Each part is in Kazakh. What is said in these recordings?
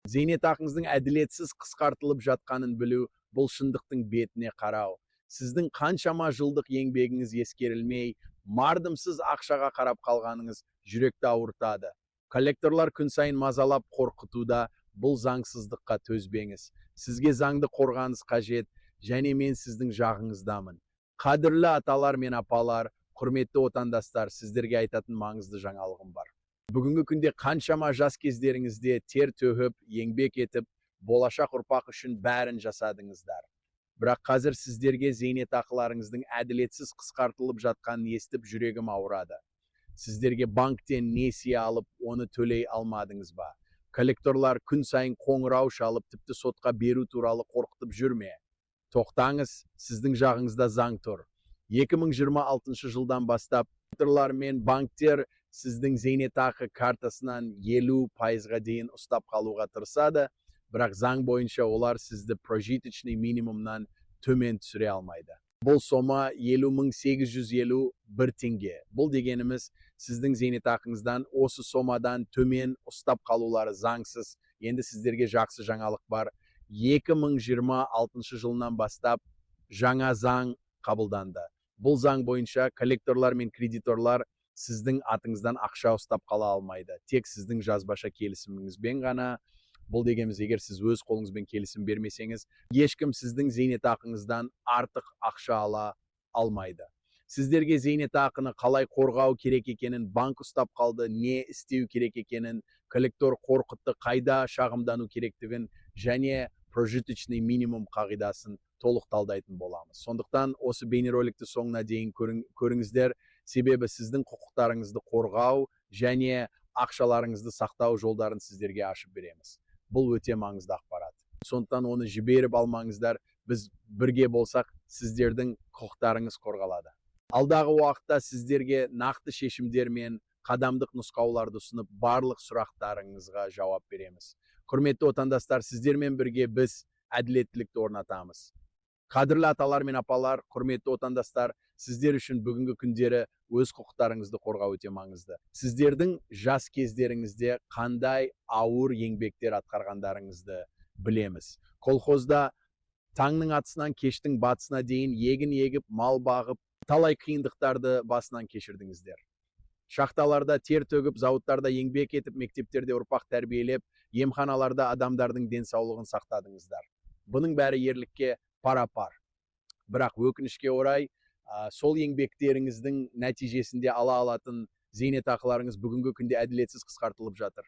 Зейнетақыңыздың әділетсіз қысқартылып жатқанын білу, бұл шындықтың бетіне қарау. Сіздің қаншама жылдық еңбегіңіз ескерілмей, мардымсыз ақшаға қарап қалғаныңыз жүректі ауыртады. Коллекторлар күн сайын мазалап қорқытуда, бұл заңсыздыққа төзбеңіз. Сізге заңды қорғаныс қажет, және мен сіздің жағыңыздамын. Қадірлі аталар мен апалар, құрметті отандастар, сіздерге айтатын маңызды жаңалығым бар. Бүгінгі күнде қаншама жас кездеріңізде тер төгіп, еңбек етіп, болашақ ұрпақ үшін бәрін жасадыңыздар. Бірақ қазір сіздерге зейнетақыларыңыздың әділетсіз қысқартылып жатқанын естіп жүрегім ауырады. Сіздерге банктен несие алып, оны төлей алмадыңыз ба? Коллекторлар күн сайын қоңырау шалып, тіпті сотқа беру туралы қорқытып жүрме. Тоқтаңыз, сіздің жағыңызда заң тұр. 2026 жылдан бастап, коллекторлар мен банктер сіздің зейнетақы картасынан 50%-ға дейін ұстап қалуға тырысады, бірақ заң бойынша олар сізді прожиточный минимумнан төмен түсіре алмайды. Бұл сома 50.851 теңге. Бұл дегеніміз, сіздің зейнетақыңыздан осы сомадан төмен ұстап қалулары заңсыз. Енді сіздерге жақсы жаңалық бар. 2026 жылынан бастап жаңа заң қабылданды. Бұл заң бойынша коллекторлар мен кредиторлар сіздің атыңыздан ақша ұстап қала алмайды. Тек сіздің жазбаша келісіміңізбен ғана. Бұл дегеніміз, егер сіз өз қолыңызбен келісім бермесеңіз, ешкім сіздің зейнетақыңыздан артық ақша ала алмайды. Сіздерге зейнетақыны қалай қорғау керек екенін банк ұстап қалды, не істеу керек екенін, коллектор қорқытты, қайда шағымдану керектігін және прожиточный минимум қағидасын толық талдайтын боламыз. Сондықтан осы бейнероликті соңына дейін көріңіздер, себебі сіздің құқықтарыңызды қорғау және ақшаларыңызды сақтау жолдарын сіздерге ашып береміз. Бұл өте маңызды ақпарат. Сондықтан оны жіберіп алмаңыздар, біз бірге болсақ, сіздердің құқықтарыңыз қорғалады. Алдағы уақытта сіздерге нақты шешімдер мен қадамдық нұсқауларды ұсынып, барлық сұрақтарыңызға жауап береміз. Құрметті отандастар, сіздермен бірге біз әділеттілікті орнатамыз. Қадірлі аталар мен апалар, құрметті отандастар, сіздер үшін бүгінгі күндері өз құқықтарыңызды қорғау өте маңызды. Сіздердің жас кездеріңізде қандай ауыр еңбектер атқарғандарыңызды білеміз. Колхозда таңның атысынан кештің батысына дейін егін егіп, мал бағып, талай қиындықтарды басынан кешірдіңіздер. Шахталарда тер төгіп, зауыттарда еңбек етіп, мектептерде ұрпақ тәрбиелеп, емханаларда адамдардың денсаулығын сақтадыңыздар. Бұның бәрі ерлікке пара-пар. Бірақ өкінішке орай, сол еңбектеріңіздің нәтижесінде ала алатын зейнетақыларыңыз бүгінгі күнде әділетсіз қысқартылып жатыр.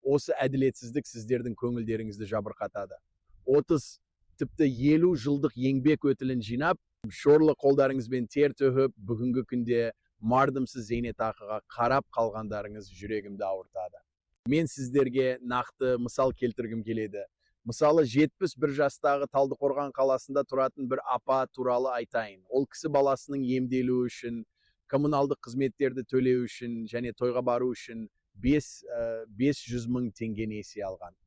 Осы әділетсіздік сіздердің көңілдеріңізді жабырқатады. 30, тіпті 50 жылдық еңбек өтілін жинап, шорлы қолдарыңызбен тер төгіп, бүгінгі күнде мардымсыз зейнетақыға қарап қалғандарыңыз жүрегімді ауыртады. Мен сіздерге нақты мысал келтіргім келеді. Мысалы, 71 жастағы Талдықорған қаласында тұратын бір апа туралы айтайын. Ол кісі баласының емделуі үшін, коммуналдық қызметтерді төлеу үшін және тойға бару үшін 500 мың теңге несие алған.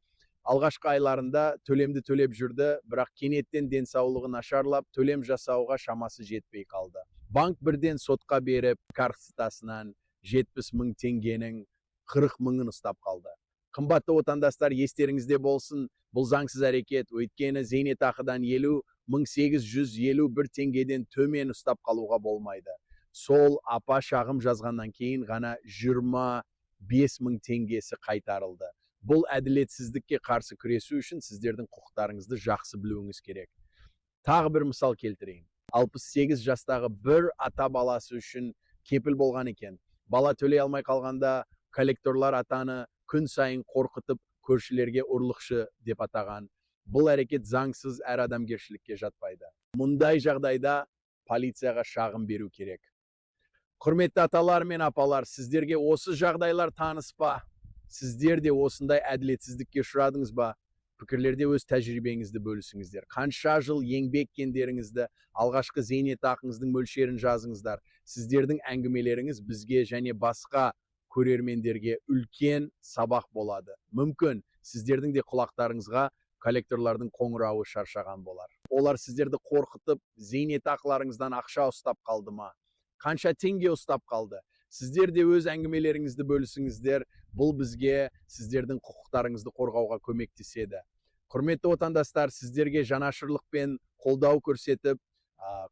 Алғашқы айларында төлемді төлеп жүрді, бірақ кенеттен денсаулығы нашарлап, төлем жасауға шамасы жетпей қалды. Банк бірден сотқа беріп, картасынан 70 мың теңгенің 40 мыңын ұстап қалды. Қымбатты отандастар, естеріңізде болсын, бұл заңсыз әрекет, өйткені зейнетақыдан 50.851 теңгеден төмен ұстап қалуға болмайды. Сол апа шағым жазғаннан кейін ғана 25 мың теңгесі қайтарылды. Бұл әділетсіздікке қарсы күресу үшін сіздердің құқықтарыңызды жақсы білуіңіз керек. Тағы бір мысал келтірейін. 68 жастағы бір ата баласы үшін кепіл болған екен. Бала төлей алмай қалғанда, коллекторлар атаны күн сайын қорқытып, көршілерге ұрлықшы деп атаған. Бұл әрекет заңсыз әрі адамгершілікке жатпайды. Мұндай жағдайда полицияға шағым беру керек. Құрметті аталар мен апалар, сіздерге осы жағдайлар таныс па? Сіздер де осындай әділетсіздікке ұшырадыңыз ба? Пікірлерде өз тәжірибеңізді бөлісіңіздер. Қанша жыл еңбек еткендеріңізді, алғашқы зейнетақыңыздың мөлшерін жазыңыздар. Сіздердің әңгімелеріңіз бізге және басқа көрермендерге үлкен сабақ болады. Мүмкін сіздердің де құлақтарыңызға коллекторлардың қоңырауы шаршаған болар. Олар сіздерді қорқытып, зейнетақыларыңыздан ақша ұстап қалды ма? Қанша теңге ұстап қалды? Сіздер де өз әңгімелеріңізді бөлісіңіздер. Бұл бізге сіздердің құқықтарыңызды қорғауға көмектеседі. Құрметті отандастар, сіздерге жанашырлықпен қолдау көрсетіп,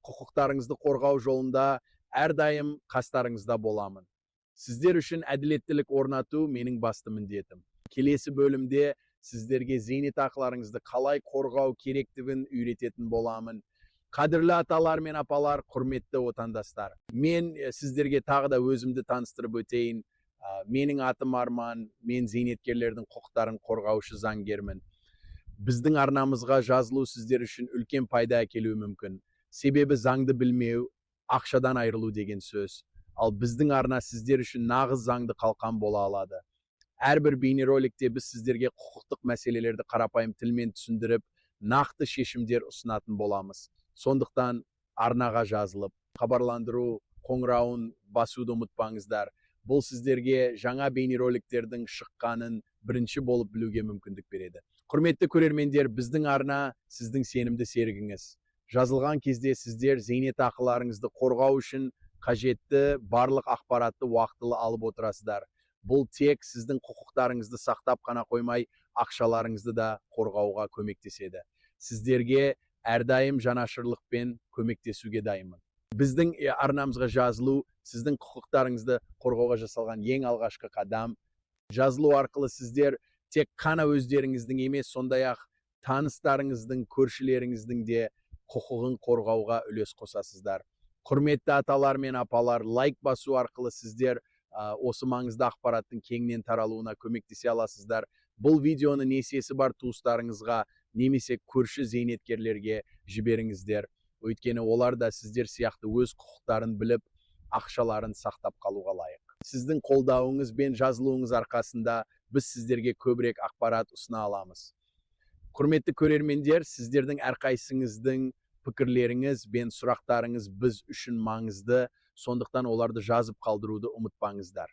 құқықтарыңызды қорғау жолында әрдайым қастарыңызда боламын. Сіздер үшін әділеттілік орнату менің басты міндетім. Келесі бөлімде сіздерге зейнетақыларыңызды қалай қорғау керектігін үйрететін боламын. Қадірлі аталар мен апалар, құрметті отандастар. Мен сіздерге тағы да өзімді таныстырып өтейін. Менің атым Арман, мен зейнеткерлердің құқықтарын қорғаушы заңгермін. Біздің арнамызға жазылу сіздер үшін үлкен пайда әкелуі мүмкін. Себебі заңды білмеу, ақшадан айырылу деген сөз. Ал біздің арна сіздер үшін нағыз заңды қалқан бола алады. Әрбір бейнероликте біз сіздерге құқықтық мәселелерді қарапайым тілмен түсіндіріп, нақты шешімдер ұсынатын боламыз. Сондықтан арнаға жазылып, хабарландыру қоңырауын басуды ұмытпаңыздар. Бұл сіздерге жаңа бейнероликтердің шыққанын бірінші болып білуге мүмкіндік береді. Құрметті көрермендер, біздің арна сіздің сенімді серігіңіз. Жазылған кезде сіздер зейнетақыларыңызды қорғау үшін қажетті барлық ақпаратты уақытылы алып отырасыздар. Бұл тек сіздің құқықтарыңызды сақтап қана қоймай, ақшаларыңызды да қорғауға көмектеседі. Сіздерге әрдайым жанашырлықпен көмектесуге дайынмын. Біздің арнамызға жазылу сіздің құқықтарыңызды қорғауға жасалған ең алғашқы қадам. Жазылу арқылы сіздер тек қана өздеріңіздің емес, сондай-ақ таныстарыңыздың, көршілеріңіздің де құқығын қорғауға үлес қосасыздар. Құрметті аталар мен апалар, лайк басу арқылы сіздер осы маңызды ақпараттың кеңінен таралуына көмектесе аласыздар. Бұл видеоны несиесі бар туыстарыңызға немесе көрші зейнеткерлерге жіберіңіздер. Өйткені олар да сіздер сияқты өз құқықтарын біліп, ақшаларын сақтап қалуға лайық. Сіздің қолдауыңыз бен жазылуыңыз арқасында біз сіздерге көбірек ақпарат ұсына аламыз. Құрметті көрермендер, сіздердің әрқайсыңыздың пікірлеріңіз бен сұрақтарыңыз біз үшін маңызды, сондықтан оларды жазып қалдыруды ұмытпаңыздар.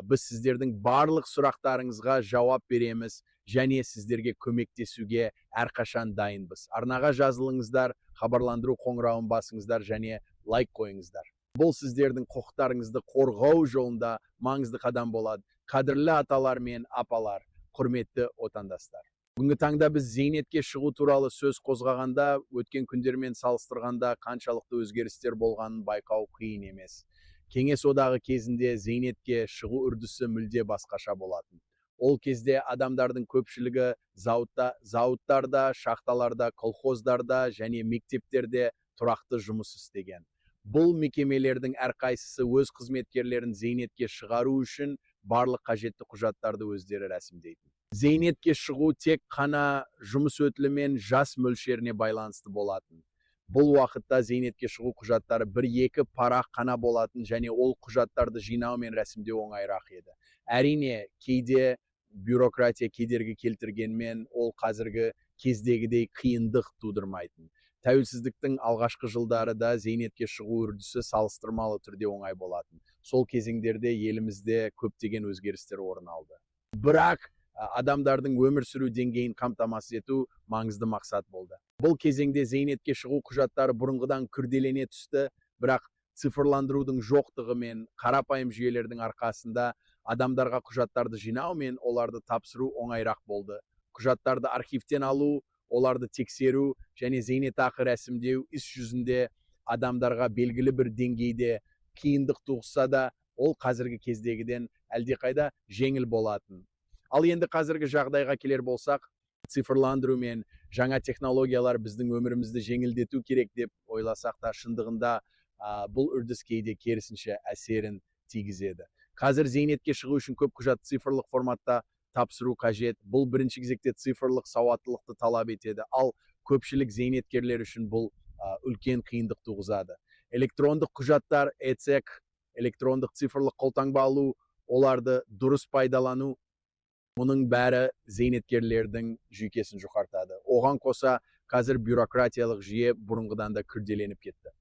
Біз сіздердің барлық сұрақтарыңызға жауап береміз және сіздерге көмектесуге әрқашан дайынбыз. Арнаға жазылыңыздар, хабарландыру қоңырауын басыңыздар және лайк қойыңыздар. Бұл сіздердің құқықтарыңызды қорғау жолында маңызды қадам болады. Қадірлі аталар мен апалар, құрметті отандастар. Бүгінгі таңда біз зейнетке шығу туралы сөз қозғағанда, өткен күндермен салыстырғанда қаншалықты өзгерістер болғанын байқау қиын емес. Кеңес одағы кезінде зейнетке шығу үрдісі мүлде басқаша болатын. Ол кезде адамдардың көпшілігі зауыттарда, шахталарда, колхоздарда және мектептерде тұрақты жұмыс істеген. Бұл мекемелердің әрқайсысы өз қызметкерлерін зейнетке шығару үшін барлық қажетті құжаттарды өздері рәсімдейтін. Зейнетке шығу тек қана жұмыс өтілі мен жас мөлшеріне байланысты болатын. Бұл уақытта зейнетке шығу құжаттары 1-2 парақ қана болатын және ол құжаттарды жинау мен рәсімдеу оңайырақ еді. Әрине, кейде бюрократия кедергі келтіргенмен ол қазіргі кездегідей қиындық тудырмайтын. Тәуелсіздіктің алғашқы жылдары да зейнетке шығу үрдісі салыстырмалы түрде оңай болатын. Сол кезеңдерде елімізде көптеген өзгерістер орын алды. Бірақ адамдардың өмір сүру деңгейін қамтамасыз ету маңызды мақсат болды. Бұл кезеңде зейнетке шығу құжаттары бұрынғыдан күрделене түсті, бірақ цифрландырудың жоқтығы мен қарапайым жүйелердің арқасында адамдарға құжаттарды жинау мен оларды тапсыру оңайырақ болды. Құжаттарды архивтен алу, оларды тексеру және зейнетақы рәсімдеу іс жүзінде адамдарға белгілі бір деңгейде қиындық туғызса да, ол қазіргі кездегіден әлдеқайда жеңіл болатын. Ал енді қазіргі жағдайға келер болсақ, цифрландыру мен жаңа технологиялар біздің өмірімізді жеңілдету керек деп ойласақ та, шындығында бұл үрдіс кейде керісінше әсерін тигізеді. Қазір зейнетке шығу үшін көп құжат цифрлық форматта тапсыру қажет. Бұл бірінші кезекте цифрлық сауаттылықты талап етеді, ал көпшілік зейнеткерлер үшін бұл үлкен қиындық туғызады. Электрондық құжаттар, электрондық цифрлық қолтаңба алу, оларды дұрыс пайдалану, мұның бәрі зейнеткерлердің жүйкесін жұқартады. Оған қоса, қазір бюрократиялық жүйе бұрынғыдан да күрделеніп кетті.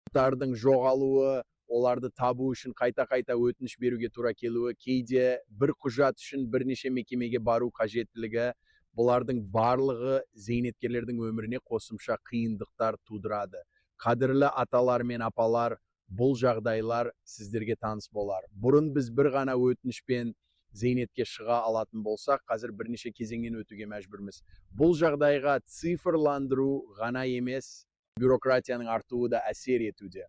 Құжаттардың жоғалуы, оларды табу үшін қайта-қайта өтініш беруге тура келуі, кейде бір құжат үшін бірнеше мекемеге бару қажеттілігі, бұлардың барлығы зейнеткерлердің өміріне қосымша қиындықтар тудырады. Қадірлі аталар мен апалар, бұл жағдайлар сіздерге таныс болар. Бұрын біз бір ғана өтінішпен зейнетке шыға алатын болсақ, қазір бірнеше кезеңнен өтуге мәжбүрміз. Бұл жағдайға цифрландыру ғана емес, бюрократияның артуы да әсер етуде.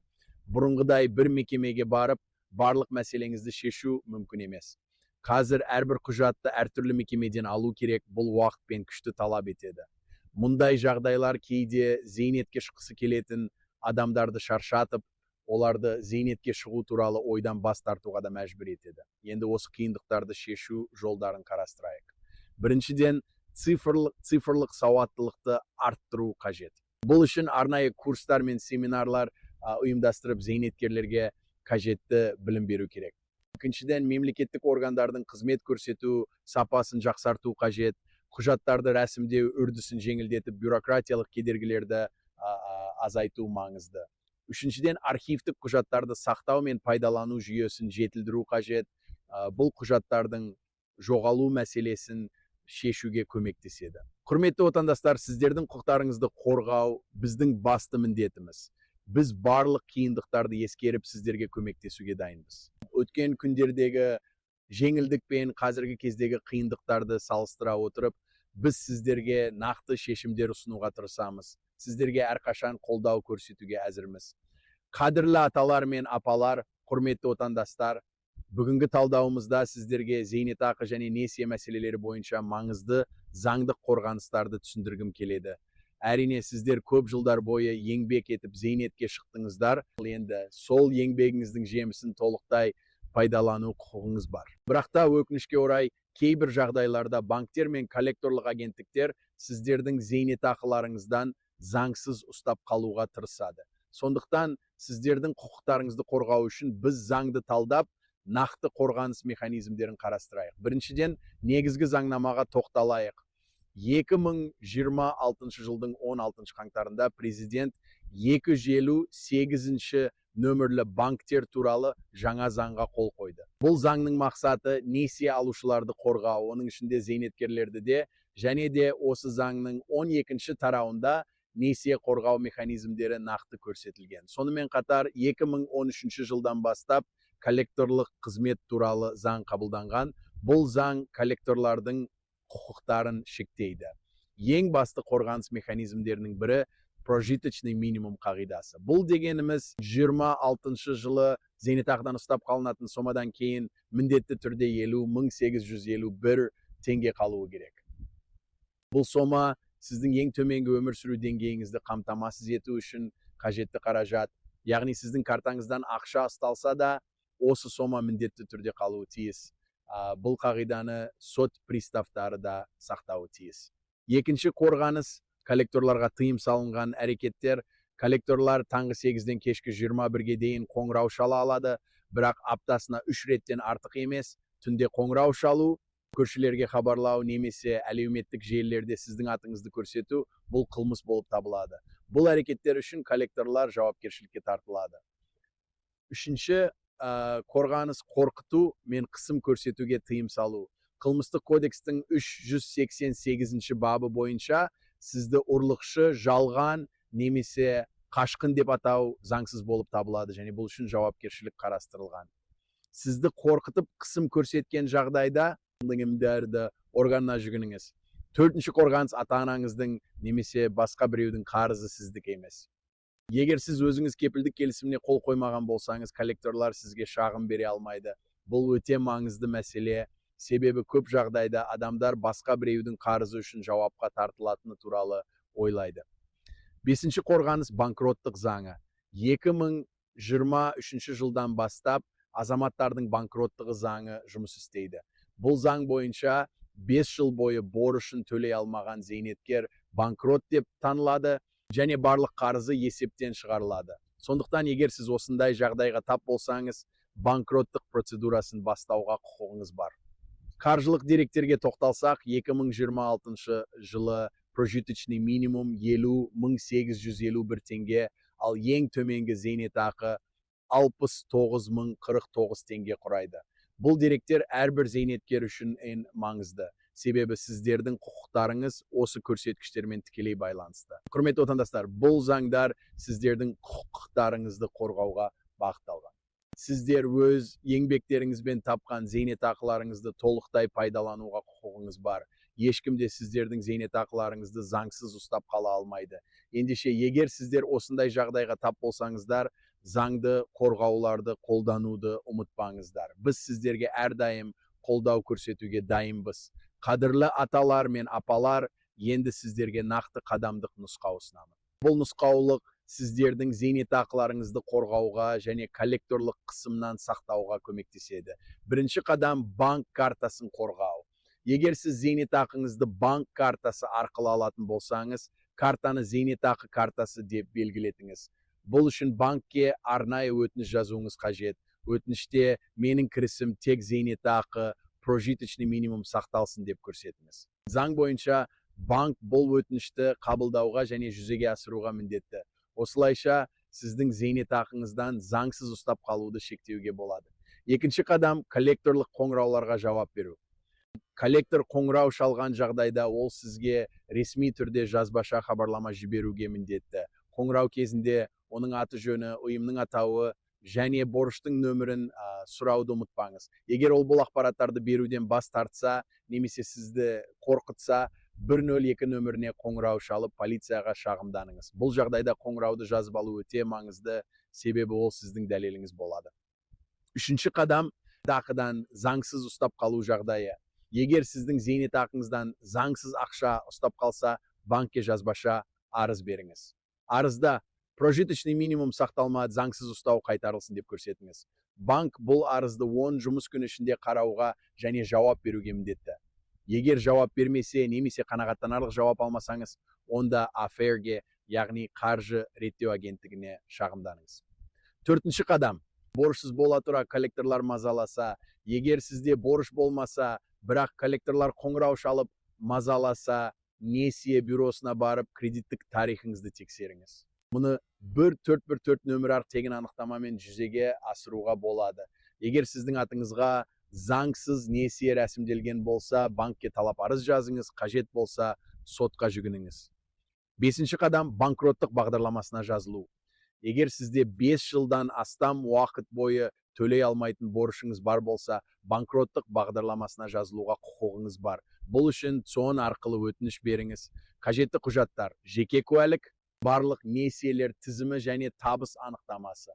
Бұрынғыдай бір мекемеге барып, барлық мәселеңізді шешу мүмкін емес. Қазір әрбір құжатты әртүрлі мекемеден алу керек, бұл уақыт пен күшті талап етеді. Мұндай жағдайлар кейде зейнетке шыққысы келетін адамдарды шаршатып, оларды зейнетке шығу туралы ойдан бас тартуға да мәжбүр етеді. Енді осы қиындықтарды шешу жолдарын қарастырайық. Біріншіден, цифрлық сауаттылықты арттыру қажет. Бұл үшін арнайы курстар мен семинарлар ұйымдастырып, зейнеткерлерге қажетті білім беру керек. Екіншіден, мемлекеттік органдардың қызмет көрсету сапасын жақсарту қажет. Құжаттарды рәсімдеу үрдісін жеңілдетіп, бюрократиялық кедергілерді азайту маңызды. Үшіншіден, архивтік құжаттарды сақтау мен пайдалану жүйесін жетілдіру қажет. Бұл құжаттардың жоғалу мәселесін шешуге көмектеседі. Құрметті отандастар, сіздердің құқықтарыңызды қорғау біздің басты міндетіміз. Біз барлық қиындықтарды ескеріп сіздерге көмектесуге дайынбыз. Өткен күндердегі жеңілдік пен қазіргі кездегі қиындықтарды салыстыра отырып, біз сіздерге нақты шешімдер ұсынуға тырысамыз. Сіздерге әрқашан қолдау көрсетуге әзірміз. Қадірлі аталар мен апалар, құрметті отандастар, бүгінгі талдауымызда сіздерге зейнетақы және несие мәселелері бойынша маңызды заңдық қорғаныстарды түсіндіргім келеді. Әрине, сіздер көп жылдар бойы еңбек етіп зейнетке шықтыңыздар. Енді сол еңбегіңіздің жемісін толықтай пайдалану құқығыңыз бар. Бірақ та өкінішке орай, кейбір жағдайларда банктер мен коллекторлық агенттіктер сіздердің зейнетақыларыңыздан заңсыз ұстап қалуға тырысады. Сондықтан сіздердің құқықтарыңызды қорғау үшін біз заңды талдап, нақты қорғаныс механизмдерін қарастырайық. Біріншіден, негізгі заңнамаға тоқталайық. 2026 жылдың 16 қаңтарында президент 258 нөмірлі банктер туралы жаңа заңға қол қойды. Бұл заңның мақсаты несие алушыларды қорғау, оның ішінде зейнеткерлерді де, және де осы заңның 12-ші тарауында несие қорғау механизмдері нақты көрсетілген. Сонымен қатар 2013 жылдан бастап коллекторлық қызмет туралы заң қабылданған. Бұл заң коллекторлардың құқықтарын шектейді. Ең басты қорғаныс механизмдерінің бірі прожиточный минимум қағидасы. Бұл дегеніміз 26 жылы зейнетақыдан ұстап қалынатын сомадан кейін міндетті түрде 1851 теңге қалуы керек. Бұл сома сіздің ең төменгі өмір сүру деңгейіңізді қамтамасыз ету үшін қажетті қаражат. Яғни сіздің картаңыздан ақша ұсталса да, осы сома міндетті түрде қалуы тиіс. Бұл қағиданы сот приставтары да сақтауы тиіс. Екінші қорғаныс, коллекторларға тыйым салынған әрекеттер. Коллекторлар таңғы 8-ден кешкі 21-ге дейін қоңырау шала алады, бірақ аптасына 3 реттен артық емес. Түнде қоңырау шалу, көршілерге хабарлау немесе әлеуметтік желілерде сіздің атыңызды көрсету, бұл қылмыс болып табылады. Бұл әрекеттер үшін коллекторлар жауапкершілікке тартылады. Үшінші, қорғаныс қорқыту мен қысым көрсетуге тыйым салу. Қылмыстық кодекстің 388 бабы бойынша сізді ұрлықшы, жалған немесе қашқын деп атау заңсыз болып табылады, және бұл үшін жауапкершілік қарастырылған. Сізді қорқытып қысым көрсеткен жағдайда органына жүгініңіз. Төртінші қорғаныс, ата-анаңыздың немесе басқа біреудің қарызы сіздік емес. Егер сіз өзіңіз кепілдік келісіміне қол қоймаған болсаңыз, коллекторлар сізге шағым бере алмайды. Бұл өте маңызды мәселе. Себебі көп жағдайда адамдар басқа біреудің қарызы үшін жауапқа тартылатыны туралы ойлайды. Бесінші қорғаныс, банкроттық заңы. 2023 жылдан бастап азаматтардың банкроттығы заңы жұмыс істейді. Бұл заң бойынша 5 жыл бойы борышын төлей алмаған зейнеткер банкрот деп танылады, және барлық қарызы есептен шығарылады. Сондықтан, егер сіз осындай жағдайға тап болсаңыз, банкроттық процедурасын бастауға құқығыңыз бар. Қаржылық деректерге тоқталсақ, 2026 жылы прожиточный минимум 50.851 теңге, ал ең төменгі зейнетақы 69.049 теңге құрайды. Бұл деректер әрбір зейнеткер үшін ең маңызды. Себебі сіздердің құқықтарыңыз осы көрсеткіштермен тікелей байланысты. Құрметті отандастар, бұл заңдар сіздердің құқықтарыңызды қорғауға бағытталған. Сіздер өз еңбектеріңізбен тапқан зейнетақыларыңызды толықтай пайдалануға құқығыңыз бар. Ешкім де сіздердің зейнетақыларыңызды заңсыз ұстап қала алмайды. Ендеше, егер сіздер осындай жағдайға тап болсаңыздар, заңды қорғауларды қолдануды ұмытпаңыздар. Біз сіздерге әрдайым қолдау көрсетуге дайынбыз. Қадірлі аталар мен апалар, енді сіздерге нақты қадамдық нұсқау ұсынамын. Бұл нұсқаулық сіздердің зейнетақыларыңызды қорғауға және коллекторлық қысымнан сақтауға көмектеседі. Бірінші қадам банк картасын қорғау. Егер сіз зейнетақыңызды банк картасы арқылы алатын болсаңыз, картаны зейнетақы картасы деп белгілетіңіз. Бұл үшін банкке арнайы өтініш жазуыңыз қажет. Өтініште менің кірісім тек зейнетақы, прожиточный минимум сақталсын деп көрсетіңіз. Заң бойынша банк бұл өтінішті қабылдауға және жүзеге асыруға міндетті. Осылайша сіздің зейнетақыңыздан заңсыз ұстап қалуды шектеуге болады. Екінші қадам коллекторлық қоңырауларға жауап беру. Коллектор қоңырау шалған жағдайда ол сізге ресми түрде жазбаша хабарлама жіберуге міндетті. Қоңырау кезінде оның аты жөні, ұйымның атауы және борыштың нөмірін сұрауды ұмытпаңыз. Егер ол бұл ақпараттарды беруден бас тартса, немесе сізді қорқытса, 102 нөміріне қоңырау шалып, полицияға шағымданыңыз. Бұл жағдайда қоңырауды жазып алу өте маңызды, себебі ол сіздің дәлеліңіз болады. Үшінші қадам зейнетақыдан заңсыз ұстап қалу жағдайы. Егер сіздің зейнетақыңыздан заңсыз ақша ұстап қалса, банкке жазбаша арыз беріңіз. Арызда прожиточный минимум сақталмады, заңсыз ұстау қайтарылсын деп көрсетіңіз. Банк бұл арызды 10 жұмыс күні ішінде қарауға және жауап беруге міндетті. Егер жауап бермесе, немесе қанағаттанарлық жауап алмасаңыз, онда AFER-ге, яғни қаржы реттеу агенттігіне шағымданыңыз. Төртінші қадам. Борышсыз бола тұра коллекторлар мазаласа, егер сізде борыш болмаса, бірақ коллекторлар қоңырау шалып мазаласа, несие бюросына барып, кредиттік тарихыңызды тексеріңіз. Мұны 1414 нөмір арқылы тегін анықтамамен жүзеге асыруға болады. Егер сіздің атыңызға заңсыз несие рәсімделген болса, банкке талап арыз жазыңыз, қажет болса, сотқа жүгініңіз. Бесінші қадам банкроттық бағдарламасына жазылу. Егер сізде 5 жылдан астам уақыт бойы төлей алмайтын борышыңыз бар болса, банкроттық бағдарламасына жазылуға құқығыңыз бар. Бұл үшін ЦОН арқылы өтініш беріңіз. Қажетті құжаттар: жеке куәлік, барлық несиелер тізімі және табыс анықтамасы.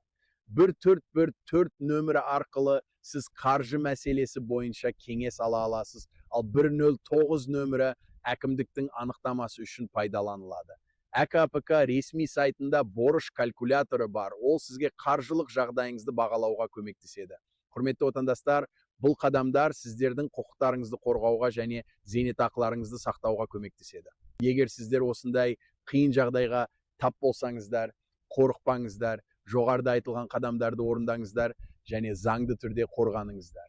1414 нөмірі арқылы сіз қаржы мәселесі бойынша кеңес ала аласыз, ал 109 нөмірі әкімдіктің анықтамасы үшін пайдаланылады. АКПК ресми сайтында борыш калькуляторы бар. Ол сізге қаржылық жағдайыңызды бағалауға көмектеседі. Құрметті отандастар, бұл қадамдар сіздердің құқықтарыңызды қорғауға және зейнетақыларыңызды сақтауға көмектеседі. Егер сіздер осындай қиын жағдайға тап болсаңыздар, қорықпаңыздар, жоғарыда айтылған қадамдарды орындаңыздар және заңды түрде қорғаныңыздар.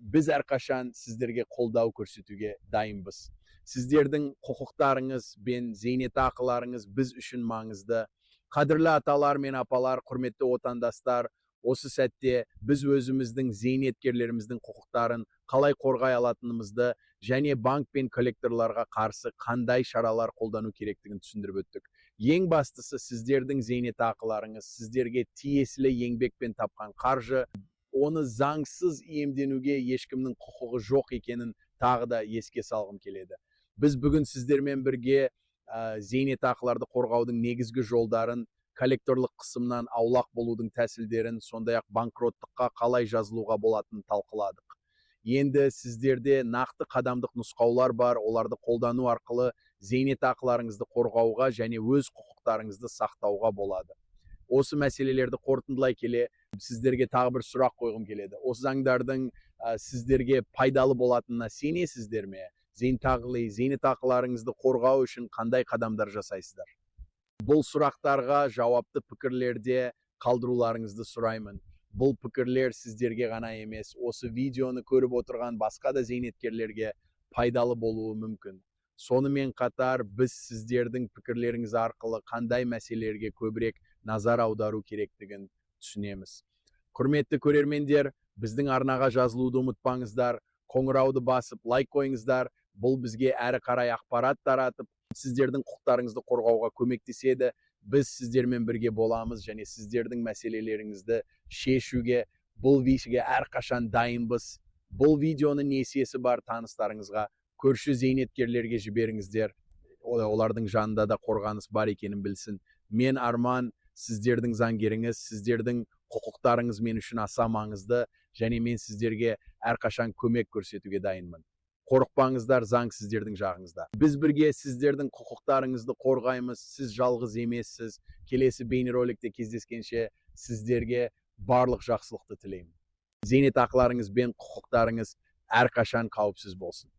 Біз әрқашан сіздерге қолдау көрсетуге дайынбыз. Сіздердің құқықтарыңыз бен зейнетақыларыңыз біз үшін маңызды. Қадірлі аталар мен апалар, құрметті отандастар, осы сәтте біз өзіміздің зейнеткерлеріміздің құқықтарын қалай қорғай алатынымызды және банк пен коллекторларға қарсы қандай шаралар қолдану керектігін түсіндіріп өттік. Ең бастысы сіздердің зейнетақыларыңыз, сіздерге тиесілі еңбекпен тапқан қаржы, оны заңсыз иемденуге ешкімнің құқығы жоқ екенін тағы да еске салғым келеді. Біз бүгін сіздермен бірге зейнетақыларды қорғаудың негізгі жолдарын, коллекторлық қысымнан аулақ болудың тәсілдерін, сондай-ақ банкроттыққа қалай жазылуға болатынын талқыладық. Енді сіздерде нақты қадамдық нұсқаулар бар, оларды қолдану арқылы зейнетақыларыңызды қорғауға және өз құқықтарыңызды сақтауға болады. Осы мәселелерді қорытындылай келе, сіздерге тағы бір сұрақ қойғым келеді. Осы заңдардың сіздерге пайдалы болатынына сенесіздер ме? Зейнетақыларыңызды қорғау үшін қандай қадамдар жасайсыздар? Бұл сұрақтарға жауапты пікірлерде қалдыруларыңызды сұраймын. Бұл пікірлер сіздерге ғана емес, осы видеоны көріп отырған басқа да зейнеткерлерге пайдалы болуы мүмкін. Сонымен қатар біз сіздердің пікірлеріңіз арқылы қандай мәселелерге көбірек назар аудару керектігін түсінеміз. Құрметті көрермендер, біздің арнаға жазылуды ұмытпаңыздар, қоңырауды басып лайк қойыңыздар. Бұл бізге әрі қарай ақпарат таратып, сіздердің құқықтарыңызды қорғауға көмектеседі. biz sizlerмен birge bolamız және sizlerдің мәселелеріңізді шешуге, бұл вишіге әрқашан дайынбыз. Бұл видеоның несиесі бар таныстарыңызға, көрші зейнеткерлерге жіберіңіздер. Олардың жанында да қорғаныс бар екенін білсін. Мен Арман, сіздердің заңгеріңіз, сіздердің құқықтарыңыз мен үшін аса маңызды, және мен сіздерге әрқашан көмек көрсетуге дайынмын. Қорықпаңыздар, заң сіздердің жағыңызда. Біз бірге сіздердің құқықтарыңызды қорғаймыз. Сіз жалғыз емессіз. Келесі бейнероликте кездескенше сіздерге барлық жақсылықты тілеймін. Зейнетақыларыңыз бен құқықтарыңыз әрқашан қауіпсіз болсын.